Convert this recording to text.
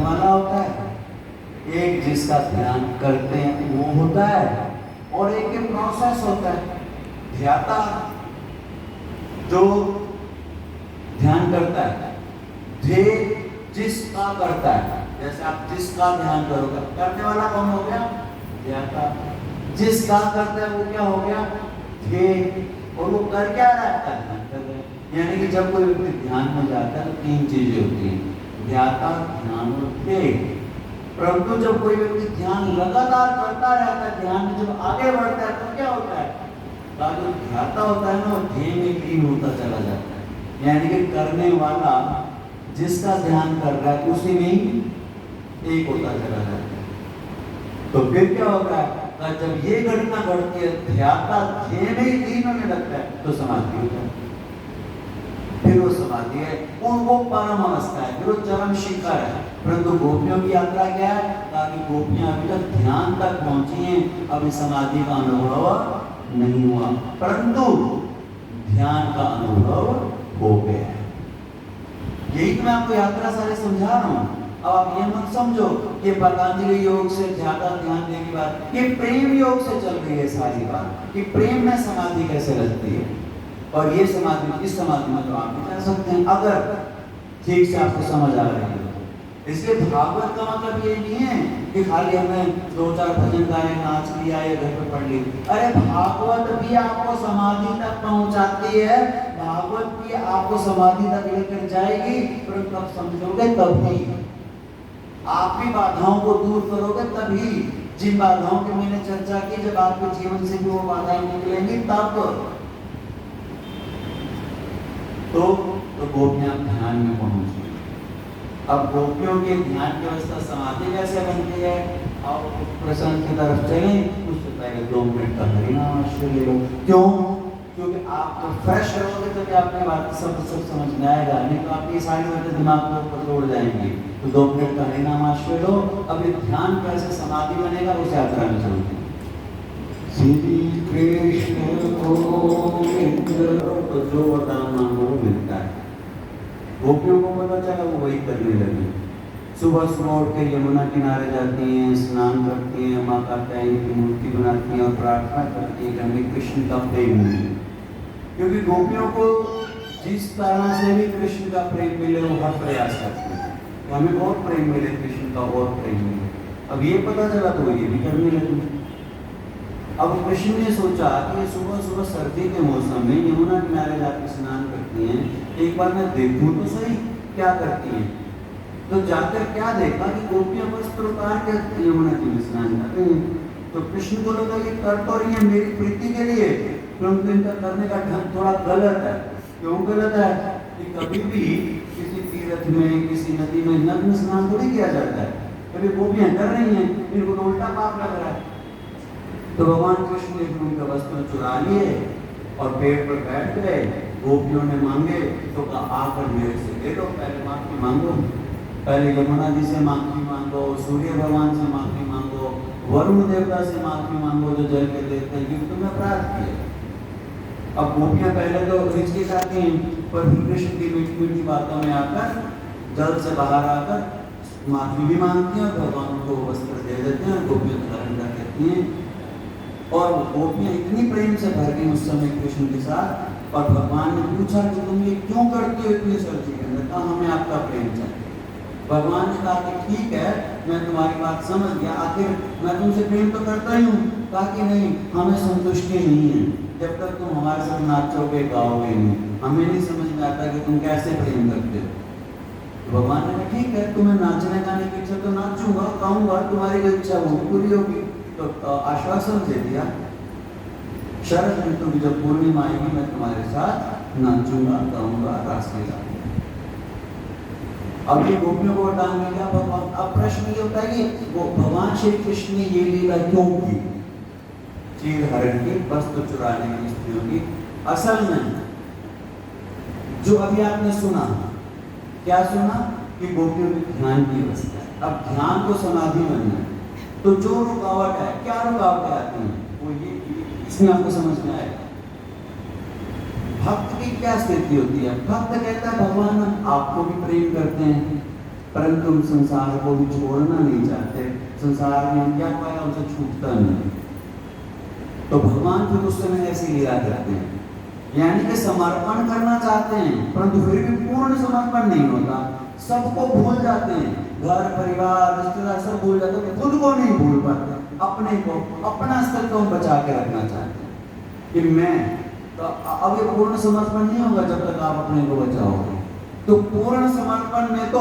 वाला होता है, एक जिसका ध्यान करते हैं वो होता है, और एक के प्रोसेस होता है। ध्याता जो ध्यान करता है, ध्येय जिसका करता है। जैसे आप जिसका ध्यान करोगे, करने वाला कौन हो गया? ध्याता। जिसका करता है वो क्या हो गया? ध्येय। और वो कर क्या रहा है? ध्यान कर रहा है। यानी कि जब कोई व्यक्ति ध्यान में जाता है तो तीन चीजें होती हैं, ध्याता, ध्यान और ध्येय। परंतु जब कोई व्यक्ति ध्यान लगातार करता रहता है, ध्यान में जब आगे बढ़ता है तो क्या होता है? जो ध्याता होता है ना, वो ध्येय में लीन होता चला जाता है। यानी कि करने वाला जिसका ध्यान कर रहा है उसी में ही एक होता चला जाता है। तो फिर क्या होता है? जब ये घटना घटती है, ध्याता ध्येय में ही लीन होने लगता है, तो समाधि होता है। फिर वो समाधि है, वो परम अवस्था है, फिर वो चरम शिखर है। परंतु गोपियों की यात्रा क्या है? ताकि गोपियां अभी तक ध्यान तक पहुंची हैं, अभी समाधि का अनुभव नहीं हुआ, परंतु ध्यान का अनुभव हो गया है। यही तो मैं आपको यात्रा सारे समझा रहा हूं। अब आप ये मत समझो कि पतंजलि योग से ज्यादा ध्यान देने की बात, ये प्रेम योग से चल रही है सारी बात, कि प्रेम में समाधि कैसे लगती है। और ये समाधि, इस समाधि में तो आप भी जा सकते हैं अगर ठीक से आपको समझ आ रही है। इसलिए भागवत का मतलब ये नहीं है कि खाली हमने 2-4 भजन गाए, नाच लिया या घर पे पढ़ ली। अरे भागवत भी आपको समाधि तक पहुंचाती है, भागवत भी आपको समाधि तक लेकर जाएगी, परंतु आप समझोगे तभी, आप भी बाधाओं को दूर करोगे तभी। जिन बाधाओं की मैंने चर्चा की, जब आपके जीवन से भी वो बाधाएं निकलेंगी तब तो गोपियां ध्यान में पहुंची। अब गोपियों के ध्यान की अवस्था समाधि कैसे बनती है? और प्रसंग की तरफ चलें, उससे पहले 2 मिनट का हरिनाम आश्रय ले लो। क्यों? क्योंकि आप तो फ्रेश रहोगे तो आपकी बात सब समझ में आएगा, नहीं तो आपकी सारी बातें दिमाग को ऊपर तोड़ जाएंगी। तो 2 मिनट का हरिनाम आश्रय लो। अब ये ध्यान कैसे समाधि बनेगा उस यात्रा में चलते हैं। श्री कृष्ण गोविंद, तो जो वरदान मांगो वो मिलता है। गोपियों को पता चला, वो वही करने लगी। सुबह सुबह उठ के यमुना किनारे जाती हैं, स्नान करती हैं, माँ कात्यायनी की मूर्ति बनाती हैं और प्रार्थना करती हैं कि हमें कृष्ण का प्रेम मिले। क्योंकि गोपियों को जिस तरह से भी कृष्ण का प्रेम मिले वो हर प्रयास करते हैं, तो हमें और प्रेम मिले, कृष्ण का और प्रेम मिले। अब ये पता चला तो ये भी करने लगी। अब कृष्ण ने सोचा कि सुबह सुबह सर्दी के मौसम में यमुना किनारे जाकर स्नान करती हैं, एक बार मैं देखूं तो सही क्या करती हैं। तो जाकर क्या देखा कि गोपियां वस्त्र उतार के यमुना जी में स्नान कर रही हैं। तो कृष्ण को लगा ये कर तो रही है मेरी प्रीति के लिए, क्योंकि इनका करने का ढंग थोड़ा गलत है। क्यों गलत है? कि कभी भी किसी तीर्थ में, किसी नदी में नग्न स्नान थोड़ी किया जाता है। कभी गोपियां कर रही हैं, इनको तो उल्टा पाप लग रहा है। तो भगवान कृष्ण ने उनका वस्त्र चुरा लिए और पेड़ पर बैठ गए। गोपियों ने मांगे तो कहा आकर मेरे से ले लो, पहले माफी मांगो, पहले यमुना जी से माफी मांगो, सूर्य भगवान से माफी मांगो, वरुण देवता से माफी मांगो जो जल के देते हैं, क्योंकि तुमने अपराध किया। अब गोपियां पहले तो हिचकिचाती हैं, पर कृष्ण की मीठी मीठी बातों में आकर जल से बाहर आकर माफी भी मांगती हैं और भगवान को वस्त्र दे देते हैं और गोपियों को धारण कर देती हैं। और गोपियां इतनी प्रेम से भर गई उस समय कृष्ण के साथ, और भगवान ने पूछा कि तुम ये क्यों करते हो इतनी सर्दी के अंदर? कहा हमें आपका प्रेम चाहिए। भगवान ने कहा कि ठीक है, मैं तुम्हारी बात समझ गया, आखिर मैं तुमसे प्रेम तो करता ही हूँ। कहा कि नहीं, हमें संतुष्टि नहीं है जब तक तुम हमारे साथ नाचोगे गाओगे नहीं, हमें नहीं समझ में आता कि तुम कैसे प्रेम करते हो। भगवान ने कहा ठीक है, तुम्हें नाचने गाने की इच्छा तो नाचूंगा, गाऊंगा, तुम्हारी जो इच्छा वो पूरी होगी। तो आश्वासन दे दिया, शरद ऋतु की जब पूर्णिमा आएगी मैं तुम्हारे साथ नाचूंगा, गाऊंगा, रास लीला। अब ये गोपियों को वरदान मिल गया भगवान। अब प्रश्न ये होता है कि वो भगवान श्री कृष्ण ने ये लीला क्यों की? चीर हरण की, वस्त्र चुराने की स्त्रियों की। असल में जो अभी आपने सुना, क्या सुना? कि गोपियों के ध्यान की अवस्था है। अब ध्यान को समाधि बनना है, तो जो रुकावट है, क्या रुकावटें आती हैं, वो ये इसमें आपको समझ में आएगा। भक्त की क्या स्थिति होती है? भक्त कहता है भगवान हम आपको भी प्रेम करते हैं, परंतु हम संसार को भी छोड़ना नहीं चाहते। संसार में हम क्या पाया, उसे छूटता नहीं। तो भगवान फिर उस समय ऐसी लीला करते हैं, यानी कि समर्पण करना चाहते हैं परंतु फिर भी पूर्ण समर्पण नहीं होता। सबको भूल जाते हैं, घर परिवार रिश्तेदार सब भूल जाते हैं, खुद को नहीं भूल पाते, अपने को, अपना अस्तित्व हम बचा के रखना चाहते हैं कि मैं। तो अब ये पूर्ण समर्पण नहीं होगा जब तक आप अपने को बचाओगे। तो पूर्ण समर्पण में तो